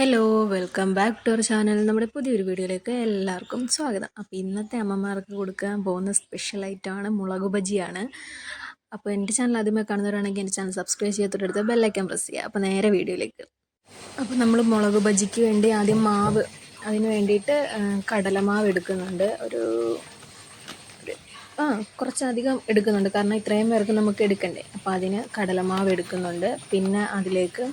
Hello welcome back to our channel. നമ്മുടെ പുതിയൊരു വീഡിയോയിലേക്ക് എല്ലാവർക്കും സ്വാഗതം. അപ്പോൾ ഇന്നത്തെ അമ്മമാർക്ക് കൊടുക്കാൻ പോകുന്ന സ്പെഷ്യൽ ഐറ്റമാണ് മുളക് ബജിയാണ്. അപ്പോൾ എൻ്റെ ചാനൽ ആദ്യമേ കാണുന്നവരാണെങ്കിൽ എൻ്റെ ചാനൽ സബ്സ്ക്രൈബ് ചെയ്തിട്ടെടുത്ത് ബെല്ലൈക്കൻ പ്രസ് ചെയ്യുക. അപ്പോൾ നേരെ വീഡിയോയിലേക്ക്. അപ്പോൾ നമ്മൾ മുളക് ബജിക്ക് വേണ്ടി ആദ്യം മാവ്, അതിന് വേണ്ടിയിട്ട് കടലമാവ് എടുക്കുന്നുണ്ട്. കുറച്ചധികം എടുക്കുന്നുണ്ട്, കാരണം ഇത്രയും പേർക്ക് നമുക്ക് എടുക്കണ്ടേ. അപ്പോൾ അതിന് കടലമാവ് എടുക്കുന്നുണ്ട്. പിന്നെ അതിലേക്ക്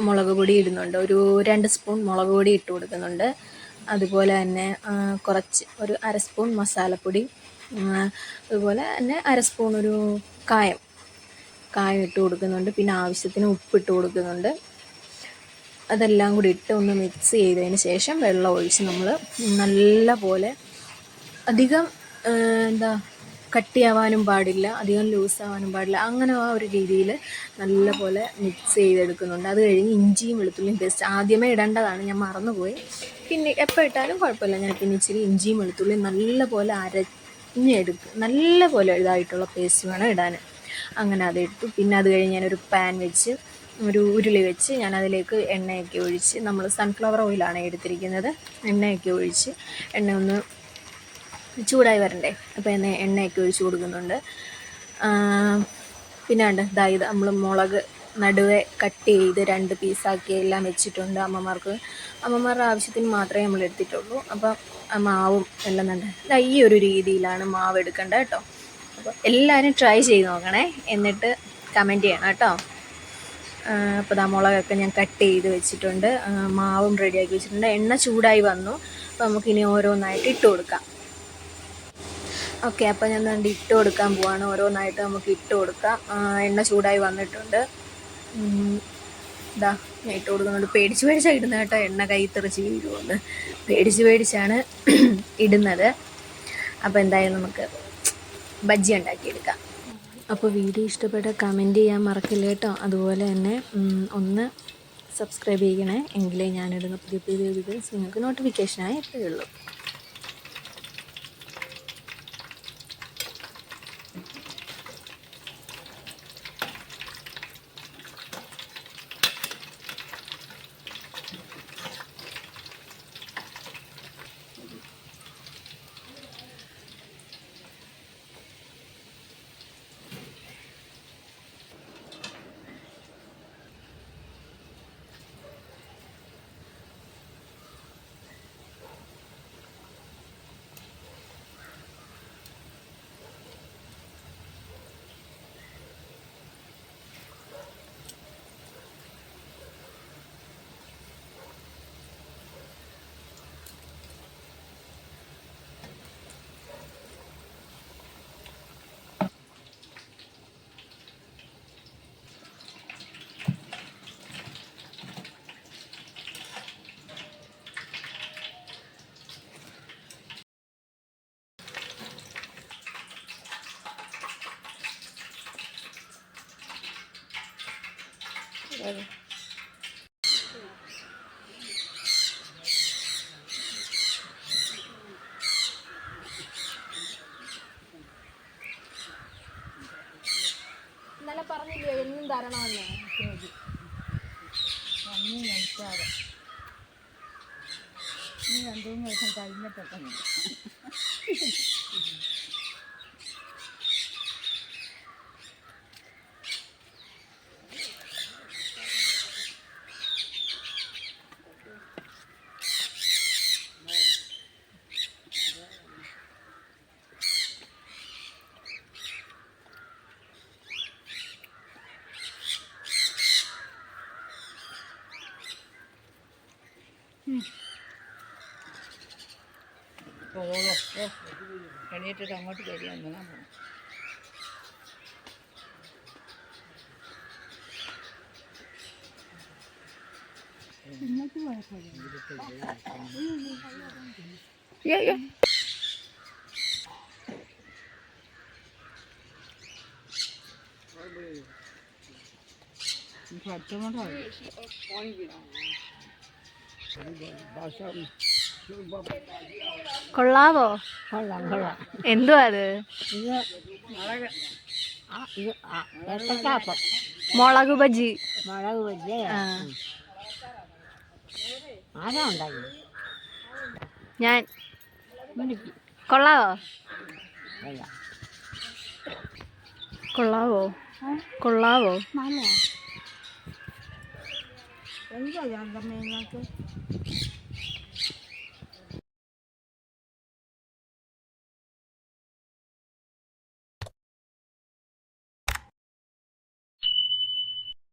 മുളക് പൊടി ഇടുന്നുണ്ട്. ഒരു 2 സ്പൂൺ മുളക് പൊടി ഇട്ട് കൊടുക്കുന്നുണ്ട്. അതുപോലെ തന്നെ ഒരു 1/2 സ്പൂൺ മസാലപ്പൊടി, അതുപോലെ തന്നെ 1/2 സ്പൂൺ ഒരു കായം ഇട്ട് കൊടുക്കുന്നുണ്ട്. പിന്നെ ആവശ്യത്തിന് ഉപ്പിട്ട് കൊടുക്കുന്നുണ്ട്. അതെല്ലാം കൂടി ഇട്ട് ഒന്ന് മിക്സ് ചെയ്തതിന് ശേഷം വെള്ളം ഒഴിച്ച് നമ്മൾ നല്ല പോലെ, അധികം കട്ടിയാവാനും പാടില്ല, അധികം ലൂസാവാനും പാടില്ല, അങ്ങനെ ആ ഒരു രീതിയിൽ നല്ല പോലെ മിക്സ് ചെയ്തെടുക്കുന്നുണ്ട്. അത് കഴിഞ്ഞ് ഇഞ്ചിയും വെളുത്തുള്ളിയും പേസ്റ്റ് ആദ്യമേ ഇടേണ്ടതാണ്, ഞാൻ മറന്നുപോയി. പിന്നെ എപ്പോൾ ഇട്ടാലും കുഴപ്പമില്ല. ഞാൻ പിന്നെ ഇച്ചിരി ഇഞ്ചിയും വെളുത്തുള്ളിയും നല്ല പോലെ അരഞ്ഞെടുക്കും, നല്ല പോലെ ഇതായിട്ടുള്ള പേസ്റ്റ് വേണം ഇടാൻ. അങ്ങനെ അതിട്ടു. പിന്നെ അത് കഴിഞ്ഞ് ഞാനൊരു പാൻ വെച്ച്, ഒരു ഉരുളി വെച്ച്, ഞാൻ അതിലേക്ക് എണ്ണയൊക്കെ ഒഴിച്ച്, നമ്മൾ സൺഫ്ലവർ ഓയിലാണ് എടുത്തിരിക്കുന്നത്. എണ്ണയൊക്കെ ഒഴിച്ച്, എണ്ണ ഒന്ന് ചൂടായി വരണ്ടേ, അപ്പോൾ എണ്ണയൊക്കെ ഒഴിച്ച് കൊടുക്കുന്നുണ്ട്. പിന്നെ ഇത് നമ്മൾ മുളക് നടുവെ കട്ട് ചെയ്ത് 2 പീസാക്കി എല്ലാം വെച്ചിട്ടുണ്ട്. അമ്മമാരുടെ ആവശ്യത്തിന് മാത്രമേ നമ്മൾ എടുത്തിട്ടുള്ളൂ. അപ്പം മാവും എല്ലാം ഈ ഒരു രീതിയിലാണ് മാവ് എടുക്കേണ്ടത് കേട്ടോ. അപ്പോൾ എല്ലാവരും ട്രൈ ചെയ്ത് നോക്കണേ, എന്നിട്ട് കമൻറ്റ് ചെയ്യണം കേട്ടോ. അപ്പോൾ മുളകൊക്കെ ഞാൻ കട്ട് ചെയ്ത് വെച്ചിട്ടുണ്ട്, മാവും റെഡിയാക്കി വെച്ചിട്ടുണ്ട്. എണ്ണ ചൂടായി വന്നു. അപ്പോൾ നമുക്കിനി ഓരോന്നായിട്ട് ഇട്ട് കൊടുക്കാം. ഓക്കെ, അപ്പോൾ ഞാൻ ഇട്ട് കൊടുക്കാൻ പോവാണ്. ഓരോന്നായിട്ട് നമുക്ക് ഇട്ട് കൊടുക്കാം. എണ്ണ ചൂടായി വന്നിട്ടുണ്ട്. ഞാൻ ഇട്ട് കൊടുക്കുന്നുണ്ട്. പേടിച്ചാണ് ഇടുന്നത് കേട്ടോ, എണ്ണ കൈ തെറിച്ച് വീഴുമെന്ന് പേടിച്ചാണ് ഇടുന്നത്. അപ്പോൾ എന്തായാലും നമുക്ക് ബജ്ജി ഉണ്ടാക്കിയെടുക്കാം. അപ്പോൾ വീഡിയോ ഇഷ്ടപ്പെട്ട കമൻറ്റ് ചെയ്യാൻ മറക്കില്ല കേട്ടോ. അതുപോലെ തന്നെ ഒന്ന് സബ്സ്ക്രൈബ് ചെയ്യണേ, എങ്കിലേ ഞാനിടുന്ന പുതിയ വീഡിയോസ് നിങ്ങൾക്ക് നോട്ടിഫിക്കേഷനായി എത്തുകയുള്ളൂ. ഇന്നലെ പറഞ്ഞില്ലേ എന്നും തരണമെന്ന്. നീ 2-3 ദിവസം കഴിഞ്ഞിട്ടൊക്കെ എണീറ്റിട്ട് അങ്ങോട്ട് കയറിയാൽ അങ്ങനെ പോകും. നിങ്ങൾക്ക് കൊള്ളാവോ? കൊള്ളാം. എന്തുവാ അത്? മുളക് ബജി. മുളക് പൊടിയേ ആ ആരാ ഉണ്ടാക്കി ഞാൻ കൊള്ളാവോ അല്ല കൊള്ളാവോ കൊള്ളാവോ നല്ല എന്താ രണ്ടമ്മ നിങ്ങൾക്ക്